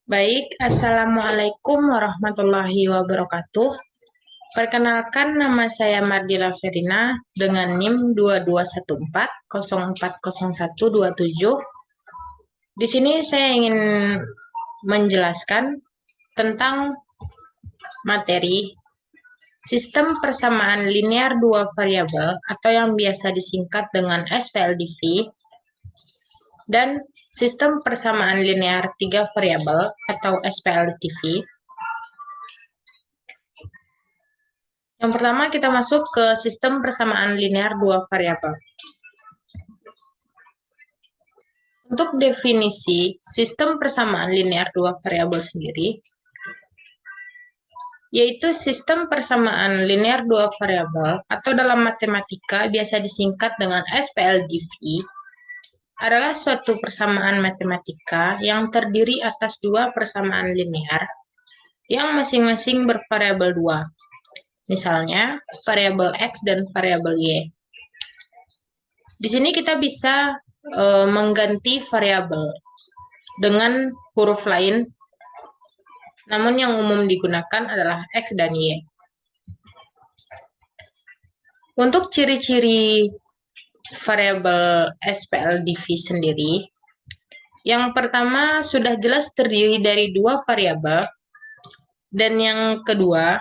Baik, Assalamualaikum warahmatullahi wabarakatuh. Perkenalkan, nama saya Mardila Verina dengan NIM 2214040127. Di sini saya ingin menjelaskan tentang materi sistem persamaan linear dua variabel atau yang biasa disingkat dengan SPLDV dan sistem persamaan linear tiga variabel atau SPLTV. Yang pertama kita masuk ke sistem persamaan linear dua variabel. Untuk definisi sistem persamaan linear dua variabel sendiri, yaitu sistem persamaan linear dua variabel atau dalam matematika biasa disingkat dengan SPLDV, adalah suatu persamaan matematika yang terdiri atas dua persamaan linear yang masing-masing bervariabel 2. Misalnya, variabel X dan variabel Y. Di sini kita bisa mengganti variabel dengan huruf lain, namun yang umum digunakan adalah X dan Y. Untuk ciri-ciri variabel SPLDV sendiri, yang pertama sudah jelas terdiri dari dua variabel, dan yang kedua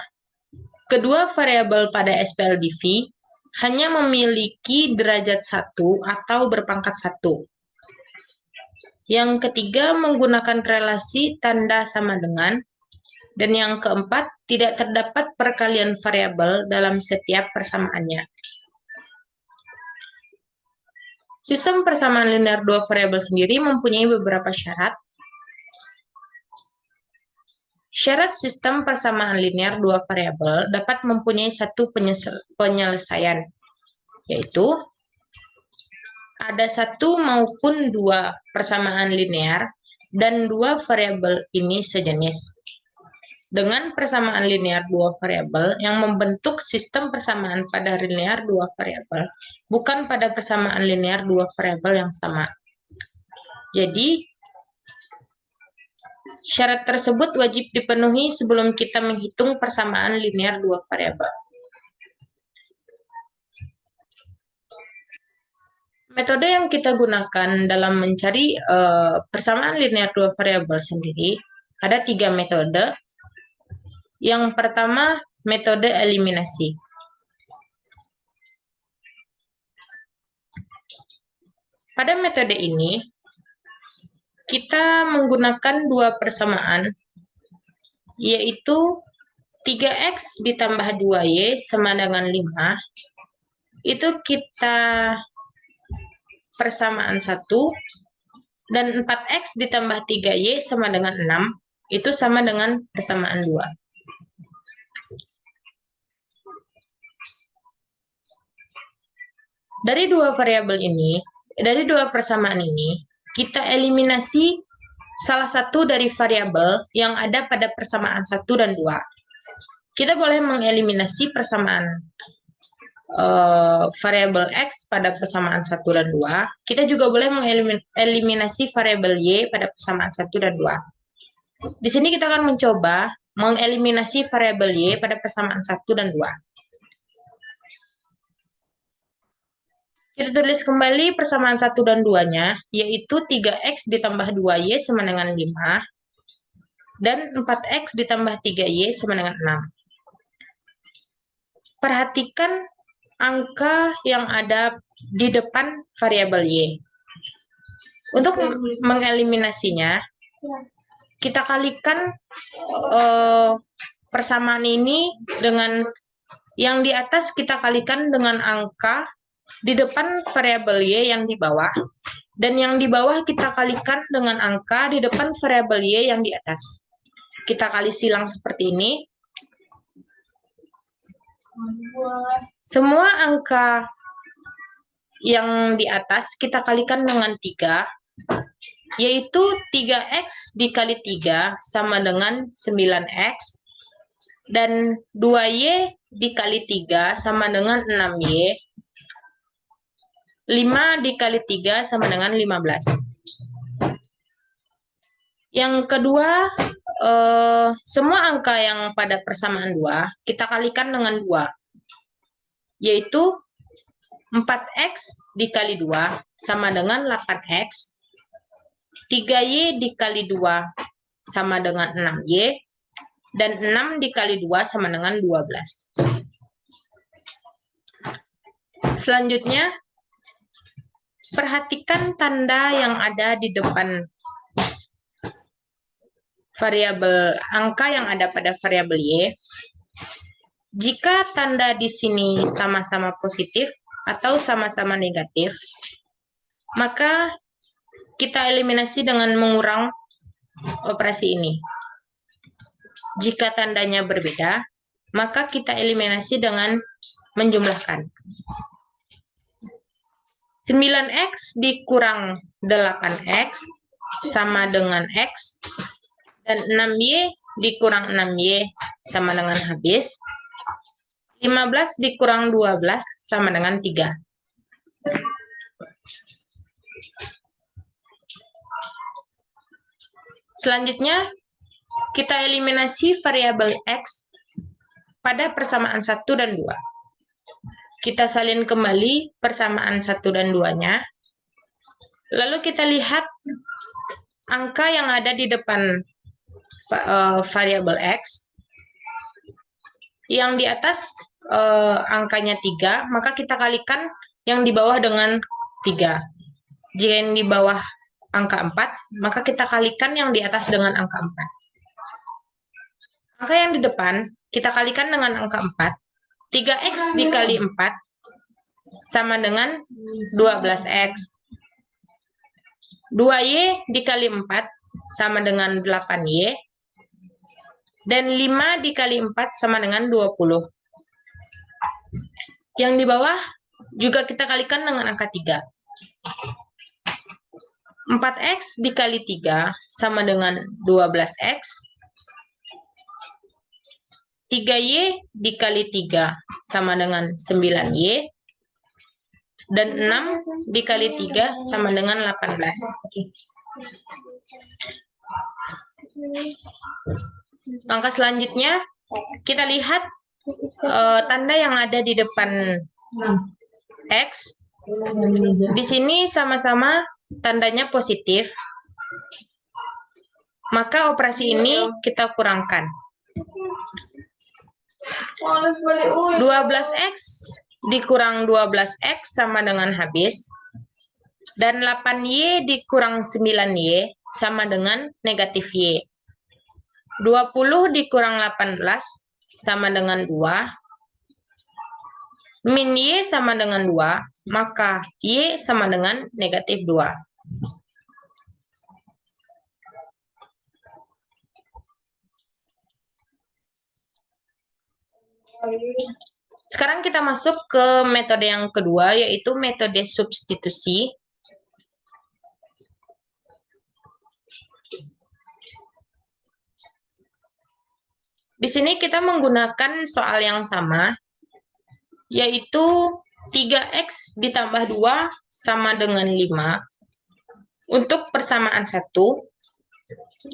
variabel pada SPLDV hanya memiliki derajat 1 atau berpangkat 1. Yang ketiga menggunakan relasi tanda sama dengan, dan yang keempat tidak terdapat perkalian variabel dalam setiap persamaannya. Sistem persamaan linear dua variabel sendiri mempunyai beberapa syarat. Syarat sistem persamaan linear dua variabel dapat mempunyai satu penyelesaian, yaitu ada satu maupun dua persamaan linear dan dua variabel ini sejenis. Dengan persamaan linear dua variabel yang membentuk sistem persamaan pada linear dua variabel, bukan pada persamaan linear dua variabel yang sama. Jadi, syarat tersebut wajib dipenuhi sebelum kita menghitung persamaan linear dua variabel. Metode yang kita gunakan dalam mencari persamaan linear dua variabel sendiri ada 3 metode. Yang pertama, metode eliminasi. Pada metode ini, kita menggunakan dua persamaan, yaitu 3X ditambah 2Y sama dengan 5. Itu kita persamaan 1, dan 4X ditambah 3Y sama dengan 6, itu sama dengan persamaan 2. Dari dua variabel ini, dari dua persamaan ini, kita eliminasi salah satu dari variabel yang ada pada persamaan 1 dan 2. Kita boleh mengeliminasi persamaan variabel X pada persamaan 1 dan 2. Kita juga boleh mengeliminasi variabel Y pada persamaan 1 dan 2. Di sini kita akan mencoba mengeliminasi variabel Y pada persamaan 1 dan 2. Kita tulis kembali persamaan 1 dan 2-nya, yaitu 3X ditambah 2Y sama dengan 5, dan 4X ditambah 3Y sama dengan 6. Perhatikan angka yang ada di depan variabel Y. Untuk mengeliminasinya, kita kalikan persamaan ini dengan yang di atas, kita kalikan dengan angka di depan variabel Y yang di bawah, dan yang di bawah kita kalikan dengan angka di depan variabel Y yang di atas. Kita kali silang seperti ini. Semua angka yang di atas kita kalikan dengan 3, yaitu 3X dikali 3 sama dengan 9X, dan 2Y dikali 3 sama dengan 6Y, 5 dikali 3 sama dengan 15. Yang kedua, semua angka yang pada persamaan 2 kita kalikan dengan 2, yaitu 4x dikali 2 sama dengan 8x, 3y dikali 2 sama dengan 6y, dan 6 dikali 2 sama dengan 12. Selanjutnya, perhatikan tanda yang ada di depan variabel angka yang ada pada variabel y. Jika tanda di sini sama-sama positif atau sama-sama negatif, maka kita eliminasi dengan mengurang operasi ini. Jika tandanya berbeda, maka kita eliminasi dengan menjumlahkan. 9x dikurang 8x sama dengan x, dan 6y dikurang 6y sama dengan habis. 15 dikurang 12 sama dengan 3. Selanjutnya, kita eliminasi variabel x pada persamaan 1 dan 2. Kita salin kembali persamaan 1 dan 2-nya. Lalu kita lihat angka yang ada di depan variabel x. Yang di atas angkanya 3, maka kita kalikan yang di bawah dengan 3. Jika yang di bawah angka 4, maka kita kalikan yang di atas dengan angka 4. Angka yang di depan, kita kalikan dengan angka 4. 3x dikali 4 sama dengan 12x. 2y dikali 4 sama dengan 8y. Dan 5 dikali 4 sama dengan 20. Yang di bawah juga kita kalikan dengan angka 3. 4x dikali 3 sama dengan 12x. 3y dikali 3 sama dengan 9y. Dan 6 dikali 3 sama dengan 18. Langkah selanjutnya, kita lihat tanda yang ada di depan x. Di sini sama-sama tandanya positif. Maka operasi ini kita kurangkan. 12x dikurang 12x sama dengan habis. Dan 8y dikurang 9y sama dengan negatif y. 20 dikurang 18 sama dengan 2. Min y sama dengan 2, maka y sama dengan negatif 2. Sekarang kita masuk ke metode yang kedua, yaitu metode substitusi. Di sini kita menggunakan soal yang sama, yaitu 3x ditambah 2 sama dengan 5 untuk persamaan 1,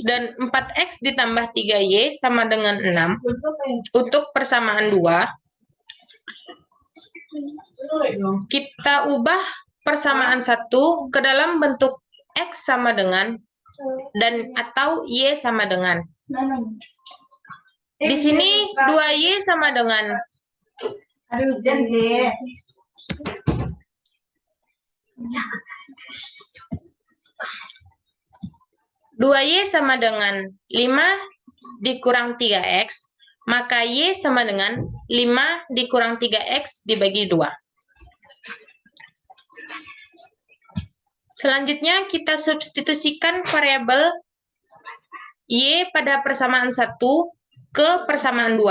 dan 4x ditambah 3y sama dengan 6 untuk persamaan 2. Kita ubah persamaan 1 ke dalam bentuk x sama dengan dan atau y sama dengan. Di sini 2y sama dengan 2y sama dengan 5 dikurang 3x, maka y sama dengan 5 dikurang 3x dibagi 2. Selanjutnya kita substitusikan variabel y pada persamaan 1 ke persamaan 2.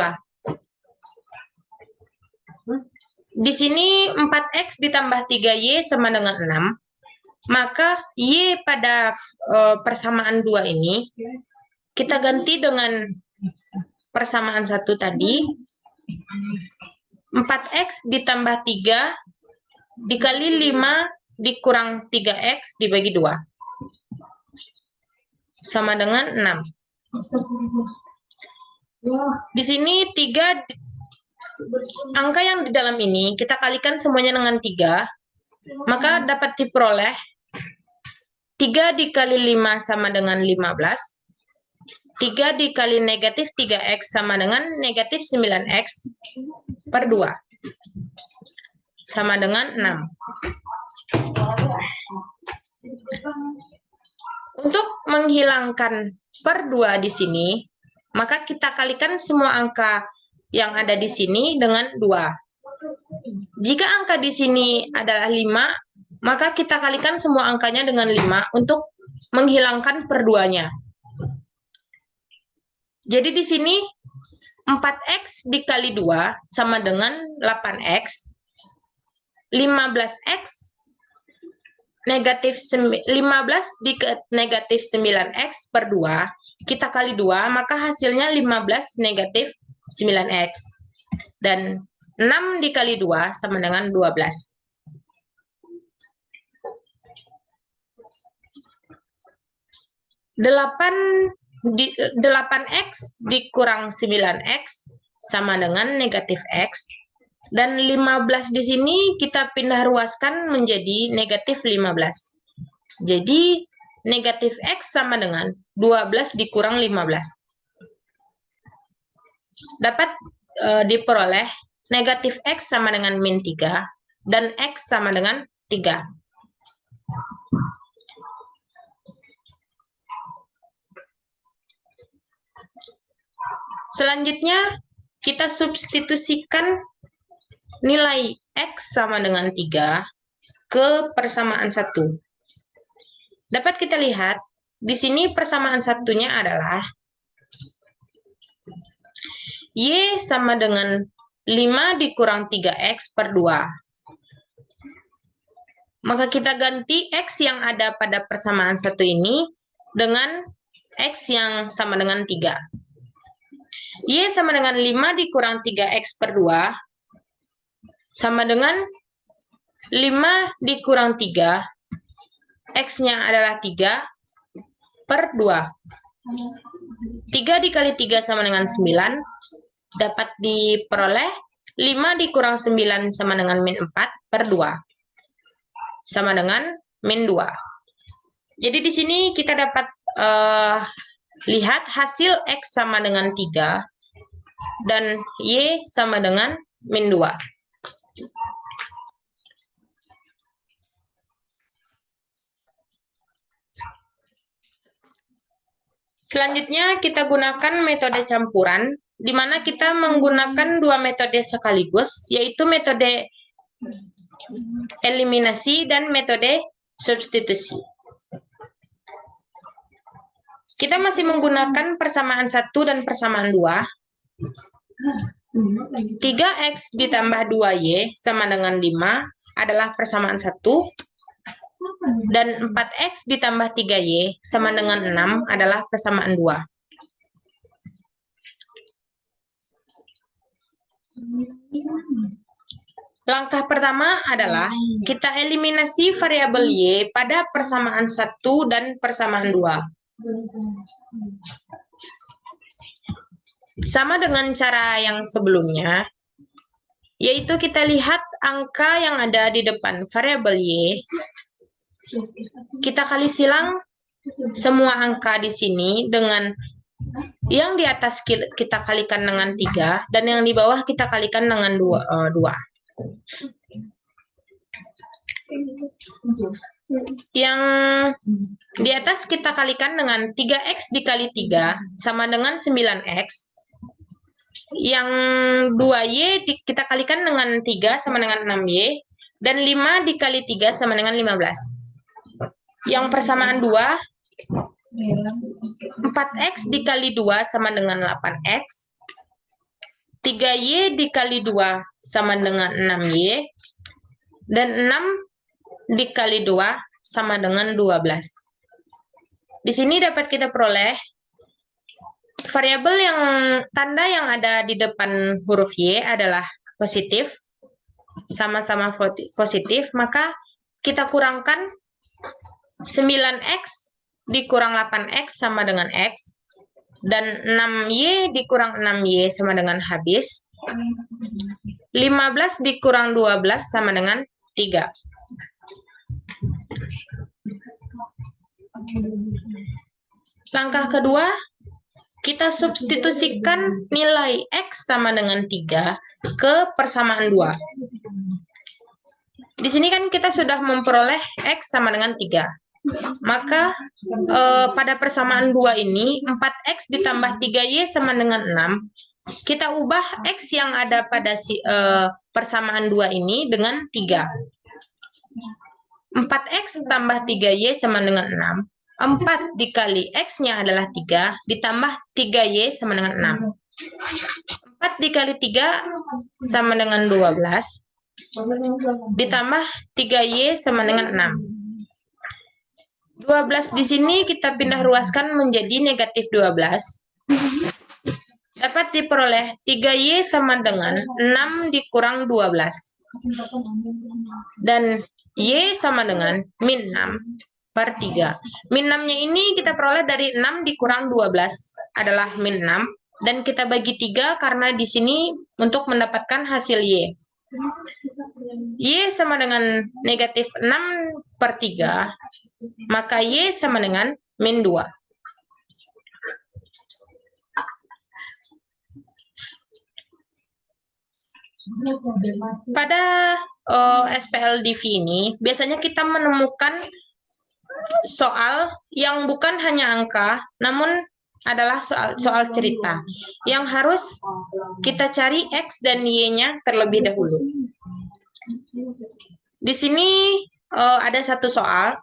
Di sini 4x ditambah 3y sama dengan 6. Maka y pada persamaan 2 ini kita ganti dengan persamaan 1 tadi. 4x ditambah 3 dikali 5 dikurang 3x dibagi 2. sama dengan 6. Di sini 3, angka yang di dalam ini kita kalikan semuanya dengan 3, maka dapat diperoleh 3 dikali 5 sama dengan 15. 3 dikali negatif 3x sama dengan negatif 9x per 2. Sama dengan 6. Untuk menghilangkan per 2 di sini, maka kita kalikan semua angka yang ada di sini dengan 2. Jika angka di sini adalah 5, maka kita kalikan semua angkanya dengan 5 untuk menghilangkan per 2-nya. Jadi di sini 4x dikali 2 sama dengan 8x. 15x negatif 15 negatif 9x per 2, kita kali 2, maka hasilnya 15 negatif 9x. Dan 6 dikali 2 sama dengan 12. 8x dikurang 9x sama dengan negatif x. Dan 15 di sini kita pindah ruaskan menjadi negatif 15. Jadi negatif x sama dengan 12 dikurang 15. Dapat diperoleh negatif x sama dengan min 3 dan x sama dengan 3. Selanjutnya, kita substitusikan nilai x sama dengan 3 ke persamaan 1. Dapat kita lihat, di sini persamaan satunya adalah y sama dengan 5 dikurang 3x per 2. Maka kita ganti x yang ada pada persamaan 1 ini dengan x yang sama dengan 3. Y sama dengan 5 dikurang 3x per 2 sama dengan 5 dikurang 3, x-nya adalah 3 per 2. 3 dikali 3 sama dengan 9, dapat diperoleh 5 dikurang 9 sama dengan min 4 per 2. Sama dengan min 2. Jadi di sini kita dapat lihat hasil x sama dengan 3 dan y sama dengan min 2. Selanjutnya kita gunakan metode campuran, di mana kita menggunakan 2 metode sekaligus, yaitu metode eliminasi dan metode substitusi. Kita masih menggunakan persamaan 1 dan persamaan 2. 3x ditambah 2y sama dengan 5 adalah persamaan 1. Dan 4x ditambah 3y sama dengan 6 adalah persamaan 2. Langkah pertama adalah kita eliminasi variabel y pada persamaan 1 dan persamaan 2. Sama dengan cara yang sebelumnya, yaitu kita lihat angka yang ada di depan variabel y, kita kali silang semua angka di sini dengan yang di atas kita kalikan dengan 3 dan yang di bawah kita kalikan dengan 2. Yang di atas kita kalikan dengan 3x dikali 3 sama dengan 9x. Yang 2y kita kalikan dengan 3 sama dengan 6y. Dan 5 dikali 3 sama dengan 15. Yang persamaan 2, 4x dikali 2 sama dengan 8x. 3y dikali 2 sama dengan 6y. Dan 6 dikali 2 sama dengan 12. Di sini dapat kita peroleh variabel yang tanda yang ada di depan huruf y adalah positif, sama-sama positif, maka kita kurangkan 9x dikurang 8X sama dengan X. Dan 6Y dikurang 6Y sama dengan habis. 15 dikurang 12 sama dengan 3. Langkah kedua, kita substitusikan nilai X sama dengan 3 ke persamaan 2. Di sini kan kita sudah memperoleh X sama dengan 3. Maka pada persamaan 2 ini, 4X ditambah 3Y sama dengan 6. Kita ubah X yang ada pada persamaan 2 ini dengan 3. 4X tambah 3Y sama dengan 6. 4 dikali X-nya adalah 3, ditambah 3Y sama dengan 6. 4 dikali 3 sama dengan 12, ditambah 3Y sama dengan 6. 12 di sini kita pindah ruaskan menjadi negatif 12. Dapat diperoleh 3Y sama dengan 6 dikurang 12. Dan Y sama dengan min 6 per 3. Min 6-nya ini kita peroleh dari 6 dikurang 12 adalah min 6. Dan kita bagi 3 karena di sini untuk mendapatkan hasil Y. Y sama dengan negatif 6 per 3, maka Y sama dengan min 2. Pada SPLDV ini, biasanya kita menemukan soal yang bukan hanya angka, namun adalah soal cerita yang harus kita cari X dan Y-nya terlebih dahulu. Di sini ada satu soal.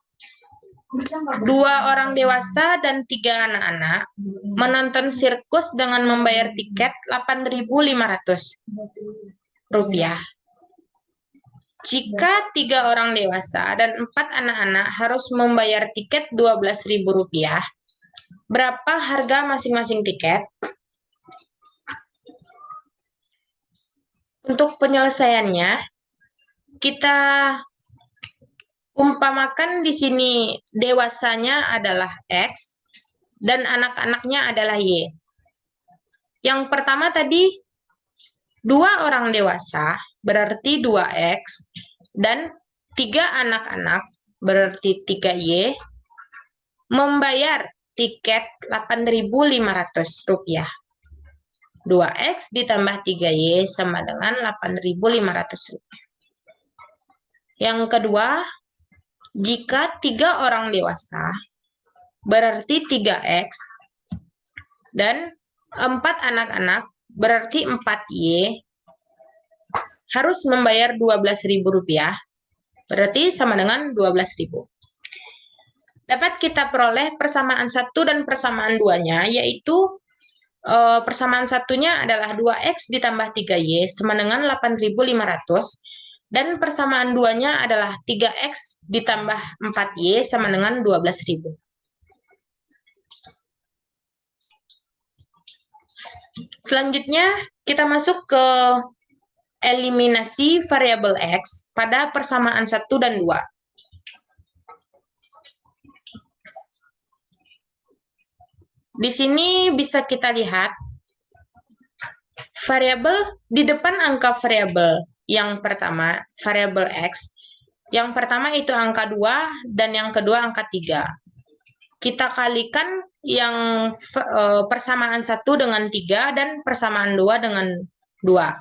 2 orang dewasa dan 3 anak-anak menonton sirkus dengan membayar tiket Rp8.500. Jika 3 orang dewasa dan 4 anak-anak harus membayar tiket Rp12.000, berapa harga masing-masing tiket? Untuk penyelesaiannya, kita umpamakan di sini dewasanya adalah X dan anak-anaknya adalah Y. Yang pertama tadi 2 orang dewasa berarti 2X dan 3 anak-anak berarti 3Y membayar tiket Rp8.500. 2X ditambah 3Y sama dengan Rp8.500. Yang kedua, jika 3 orang dewasa berarti 3X dan 4 anak-anak berarti 4Y harus membayar Rp12.000, berarti sama dengan 12.000. Dapat kita peroleh persamaan 1 dan persamaan 2-nya, yaitu persamaan satunya adalah 2X ditambah 3Y sama dengan 8.500, dan persamaan 2-nya adalah 3X ditambah 4Y sama dengan 12.000. Selanjutnya, kita masuk ke eliminasi variabel X pada persamaan 1 dan 2. Di sini bisa kita lihat variabel di depan angka variabel yang pertama, variabel X. Yang pertama itu angka 2 dan yang kedua angka 3. Kita kalikan yang persamaan 1 dengan 3 dan persamaan 2 dengan 2.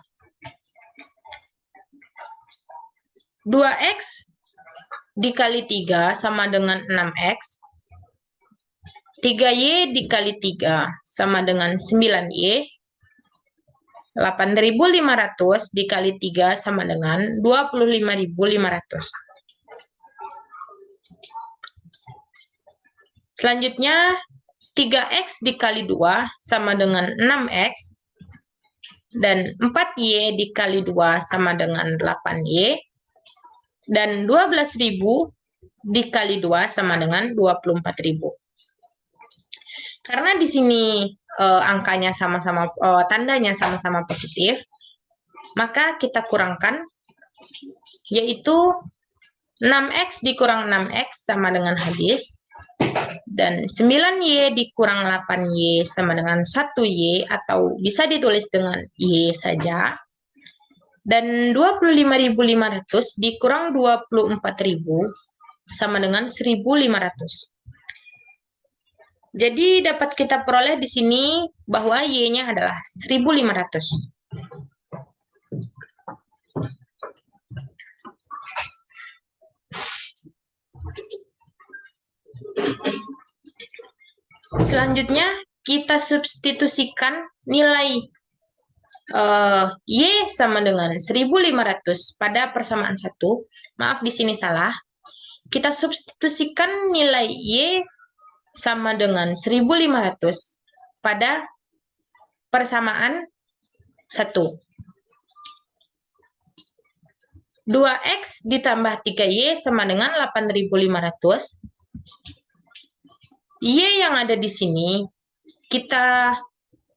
2X dikali 3 sama dengan 6X. 3Y dikali 3 sama dengan 9Y. 8.500 dikali 3 sama dengan 25.500. Selanjutnya, 3X dikali 2 sama dengan 6X. Dan 4Y dikali 2 sama dengan 8Y. Dan 12.000 dikali 2 sama dengan 24.000. Karena di sini angkanya sama-sama, tandanya sama-sama positif, maka kita kurangkan, yaitu 6X dikurang 6X sama dengan habis. Dan 9Y dikurang 8Y sama dengan 1Y, atau bisa ditulis dengan Y saja. Dan 25.500 dikurang 24.000 sama dengan 1.500. Jadi dapat kita peroleh di sini bahwa Y-nya adalah 1.500. Selanjutnya, kita substitusikan nilai Y sama dengan 1.500 pada persamaan 1. Maaf, di sini salah. Kita substitusikan nilai Y sama dengan 1.500 pada persamaan 1. 2X ditambah 3Y sama dengan 8.500. Y yang ada di sini kita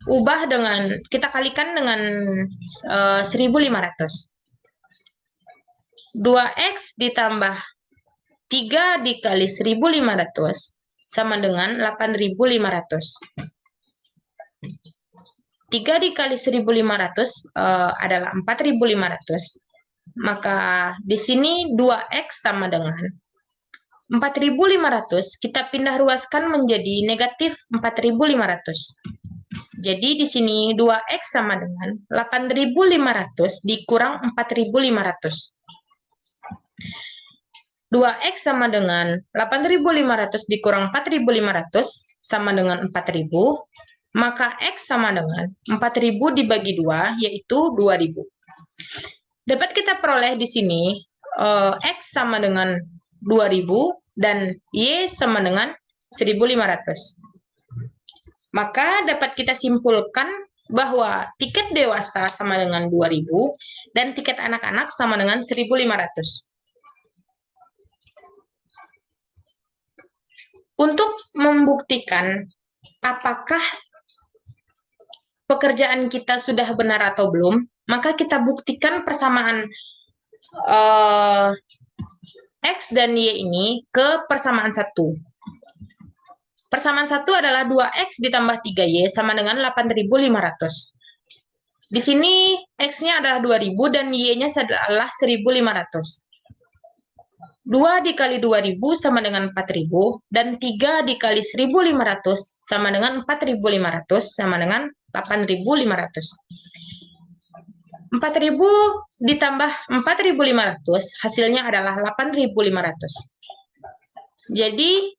ubah dengan, kita kalikan dengan 1.500. 2X ditambah 3 dikali 1.500 sama dengan 8.500. 3 dikali 1.500 adalah 4.500. Maka di sini 2X sama dengan 4.500, kita pindah ruaskan menjadi negatif 4.500. Jadi di sini 2X sama dengan 8.500 dikurang 4.500. 2X sama dengan 8.500 dikurang 4.500 sama dengan 4.000. Maka X sama dengan 4.000 dibagi 2, yaitu 2.000. Dapat kita peroleh di sini X sama dengan 2.000 dan Y sama dengan 1.500. Maka dapat kita simpulkan bahwa tiket dewasa sama dengan 2.000 dan tiket anak-anak sama dengan 1.500. Untuk membuktikan apakah pekerjaan kita sudah benar atau belum, maka kita buktikan persamaan X dan Y ini ke persamaan 1. Persamaan 1 adalah 2X ditambah 3Y sama dengan 8.500. Di sini X-nya adalah 2.000 dan Y-nya adalah 1.500. 2 dikali 2.000 sama dengan 4.000, dan 3 dikali 1.500 sama dengan 4.500 sama dengan 8.500. 4.000 ditambah 4.500 hasilnya adalah 8.500. Jadi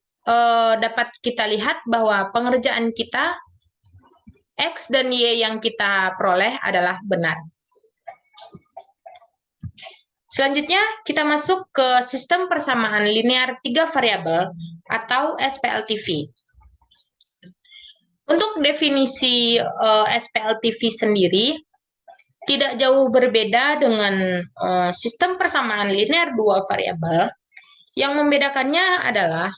dapat kita lihat bahwa pengerjaan kita X dan Y yang kita peroleh adalah benar. Selanjutnya kita masuk ke sistem persamaan linear 3 variabel atau SPLTV. Untuk definisi SPLTV sendiri tidak jauh berbeda dengan sistem persamaan linear 2 variabel. Yang membedakannya adalah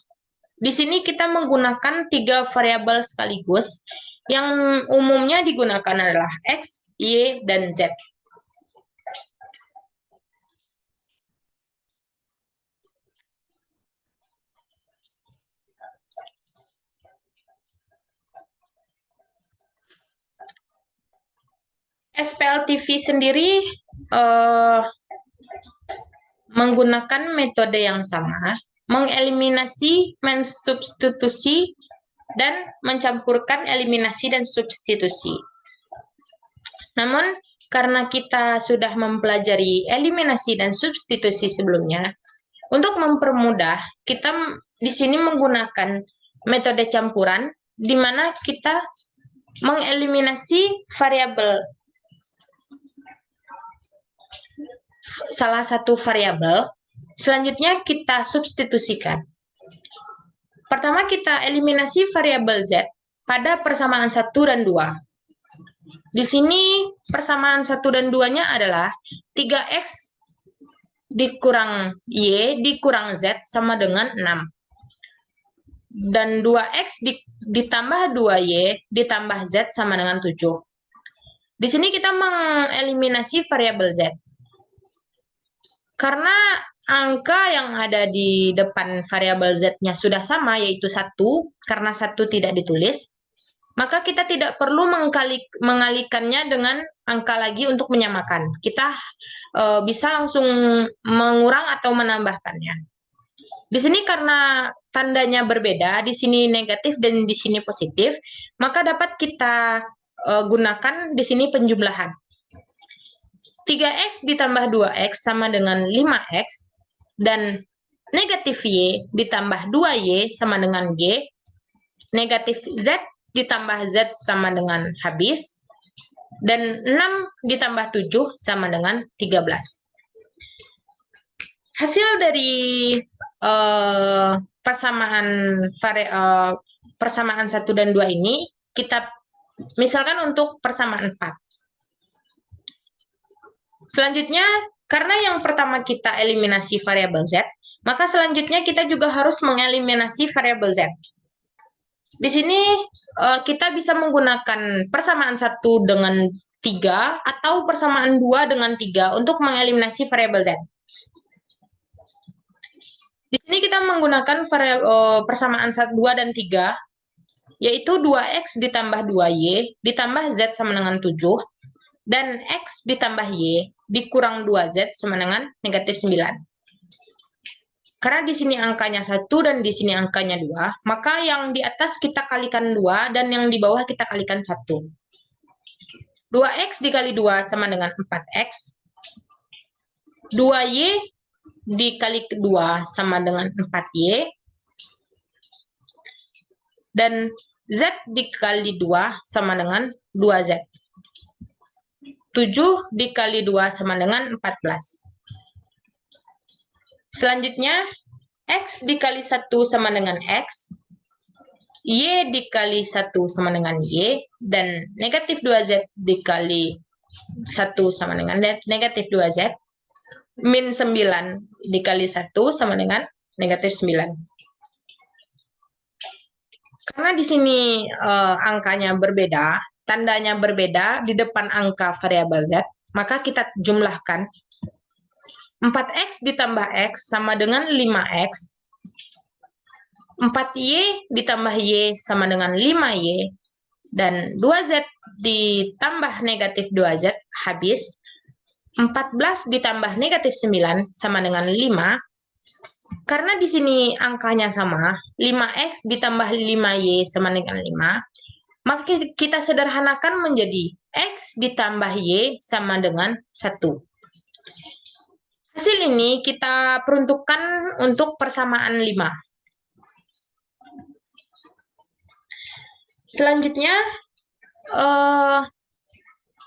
di sini kita menggunakan 3 variabel sekaligus, yang umumnya digunakan adalah X, Y, dan Z. SPLTV sendiri menggunakan metode yang sama, mengeliminasi, mensubstitusi, dan mencampurkan eliminasi dan substitusi. Namun, karena kita sudah mempelajari eliminasi dan substitusi sebelumnya, untuk mempermudah, kita di sini menggunakan metode campuran, di mana kita mengeliminasi variabel salah satu variabel, selanjutnya kita substitusikan. Pertama kita eliminasi variabel Z pada persamaan 1 dan 2. Di sini persamaan 1 dan 2-nya adalah 3X dikurang Y dikurang Z sama dengan 6. Dan 2X ditambah 2Y ditambah Z sama dengan 7. Di sini kita mengeliminasi variabel Z. Karena angka yang ada di depan variabel Z-nya sudah sama, yaitu 1, karena 1 tidak ditulis, maka kita tidak perlu mengalikannya dengan angka lagi untuk menyamakan. Kita bisa langsung mengurang atau menambahkannya. Di sini karena tandanya berbeda, di sini negatif dan di sini positif, maka dapat kita gunakan di sini penjumlahan. 3x ditambah 2x sama dengan 5x, dan negatif y ditambah 2y sama dengan g, negatif z ditambah z sama dengan habis, dan 6 ditambah 7 sama dengan 13. Hasil dari persamaan 1 dan 2 ini, kita misalkan untuk persamaan 4. Selanjutnya, karena yang pertama kita eliminasi variabel Z, maka selanjutnya kita juga harus mengeliminasi variabel Z. Di sini kita bisa menggunakan persamaan 1 dengan 3 atau persamaan 2 dengan 3 untuk mengeliminasi variabel Z. Di sini kita menggunakan persamaan 2 dan 3, yaitu 2x ditambah 2y ditambah z sama dengan 7, dan x ditambah y dikurang 2z sama dengan negatif 9. Karena di sini angkanya 1 dan di sini angkanya 2, maka yang di atas kita kalikan 2 dan yang di bawah kita kalikan 1. 2x dikali 2 sama dengan 4x. 2y dikali 2 sama dengan 4y. Dan z dikali 2 sama dengan 2z. 7 dikali 2 sama dengan 14. Selanjutnya, x dikali 1 sama dengan x, y dikali 1 sama dengan y, dan negatif 2z dikali 1 sama dengan negatif 2z, min 9 dikali 1 sama dengan negatif 9. Karena di sini angkanya berbeda, tandanya berbeda di depan angka variabel z, maka kita jumlahkan. 4x ditambah x sama dengan 5x. 4y ditambah y sama dengan 5y. Dan 2z ditambah negatif 2z habis. 14 ditambah negatif 9 sama dengan 5. Karena di sini angkanya sama, 5x ditambah 5y sama dengan 5, maka kita sederhanakan menjadi x ditambah y sama dengan 1. Hasil ini kita peruntukkan untuk persamaan 5. Selanjutnya,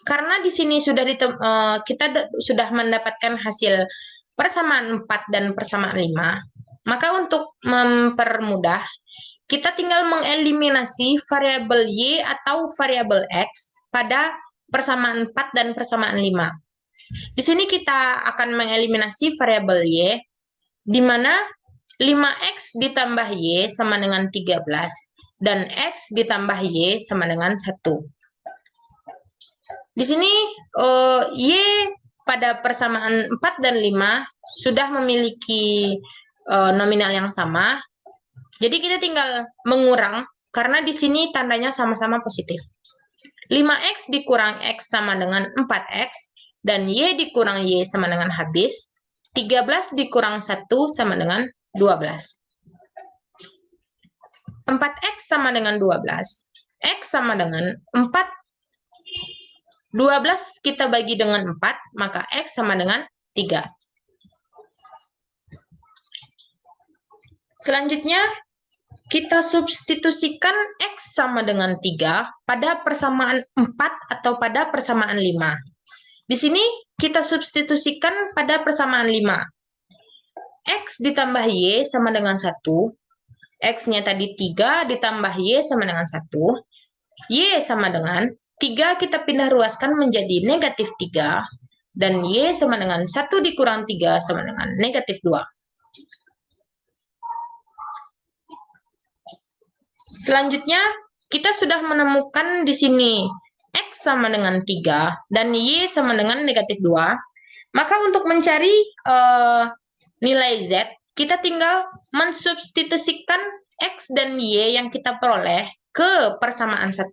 karena di sini kita sudah mendapatkan hasil persamaan 4 dan persamaan 5, maka untuk mempermudah, kita tinggal mengeliminasi variabel y atau variabel x pada persamaan 4 dan persamaan 5. Di sini kita akan mengeliminasi variabel y, di mana 5x ditambah y sama dengan 13, dan x ditambah y sama dengan 1. Di sini y pada persamaan 4 dan 5 sudah memiliki nominal yang sama. Jadi kita tinggal mengurang, karena di sini tandanya sama-sama positif. 5x dikurang x sama dengan 4x, dan y dikurang y sama dengan habis. 13 dikurang 1 sama dengan 12. 4x sama dengan 12. X sama dengan 4. 12 kita bagi dengan 4, maka x sama dengan 3. Selanjutnya, kita substitusikan x sama dengan 3 pada persamaan 4 atau pada persamaan 5. Di sini kita substitusikan pada persamaan 5. X ditambah Y sama dengan 1. X-nya tadi 3 ditambah Y sama dengan 1. Y sama dengan 3 kita pindah ruaskan menjadi negatif 3. Dan Y sama dengan 1 dikurang 3 sama dengan negatif 2. Selanjutnya, kita sudah menemukan di sini X sama dengan 3 dan Y sama dengan negatif 2. Maka untuk mencari nilai Z, kita tinggal mensubstitusikan X dan Y yang kita peroleh ke persamaan 1.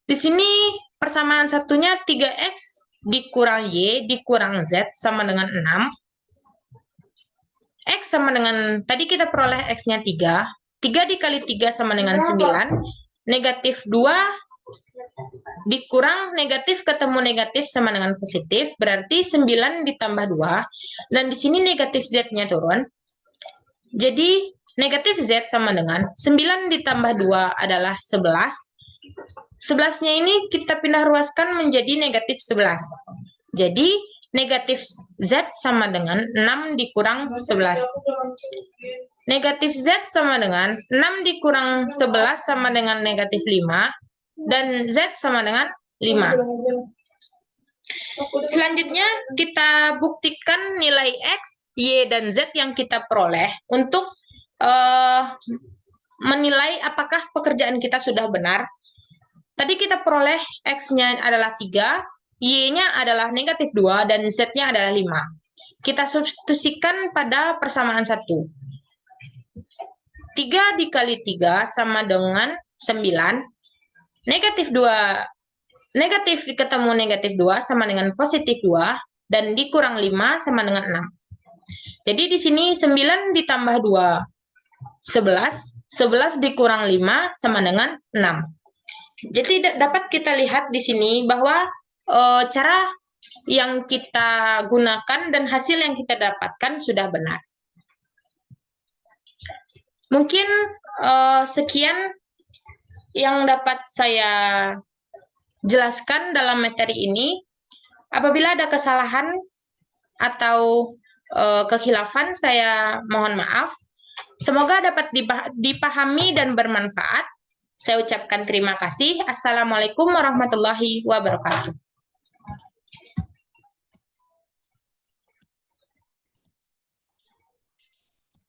Di sini persamaan satunya 3X dikurang Y dikurang Z sama dengan 6. X sama dengan, tadi kita peroleh X-nya 3. 3 dikali 3 sama dengan 9. Negatif 2 dikurang negatif ketemu negatif sama dengan positif. Berarti 9 ditambah 2. Dan di sini negatif Z-nya turun. Jadi negatif Z sama dengan 9 ditambah 2 adalah 11. 11-nya ini kita pindah ruaskan menjadi negatif 11. Jadi negatif Z sama dengan 6 dikurang 11. Negatif Z sama dengan 6 dikurang 11 sama dengan negatif 5. Dan Z sama dengan 5. Selanjutnya kita buktikan nilai X, Y, dan Z yang kita peroleh untuk menilai apakah pekerjaan kita sudah benar. Tadi kita peroleh X-nya adalah 3, Y-nya adalah negatif 2, dan Z-nya adalah 5. Kita substitusikan pada persamaan 1. 3 dikali 3 sama dengan 9. Negatif 2, negatif ketemu negatif 2 sama dengan positif 2, dan dikurang 5 sama dengan 6. Jadi di sini 9 ditambah 2, 11. 11 dikurang 5 sama dengan 6. Jadi dapat kita lihat di sini bahwa cara yang kita gunakan dan hasil yang kita dapatkan sudah benar. Mungkin sekian yang dapat saya jelaskan dalam materi ini. Apabila ada kesalahan atau kekhilafan, saya mohon maaf. Semoga dapat dipahami dan bermanfaat. Saya ucapkan terima kasih. Assalamualaikum warahmatullahi wabarakatuh.